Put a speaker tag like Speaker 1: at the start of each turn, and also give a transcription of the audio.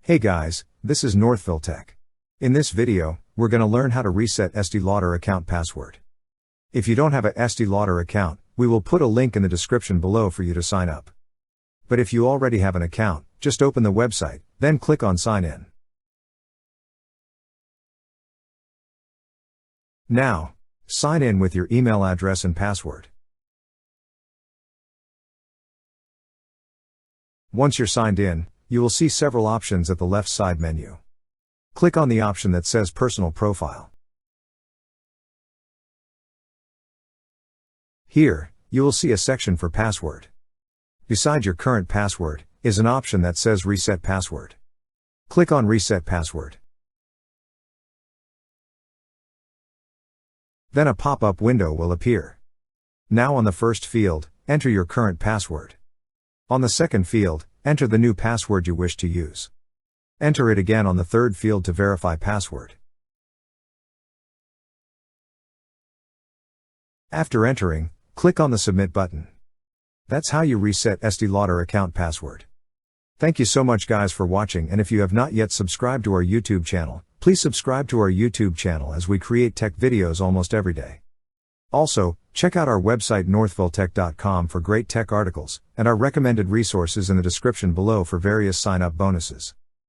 Speaker 1: Hey guys, this is Northville Tech. In this video, we're going to learn how to reset Estee Lauder account password. If you don't have a Estee Lauder account, we will put a link in the description below for you to sign up. But if you already have an account, just open the website, then click on Sign In. Now, sign in with your email address and password. Once you're signed in, you will see several options at the left side menu. Click on the option that says Personal Profile. Here, you will see a section for password. Beside your current password, is an option that says Reset Password. Click on Reset Password. Then a pop-up window will appear. Now on the first field, enter your current password. On the second field, enter the new password you wish to use. Enter it again on the third field to verify password. After entering, click on the Submit button. That's how you reset Estee Lauder account password. Thank you so much guys for watching, and if you have not yet subscribed to our YouTube channel, please subscribe to our YouTube channel as we create tech videos almost every day. Also, check out our website northvilletech.com for great tech articles, and our recommended resources in the description below for various sign-up bonuses.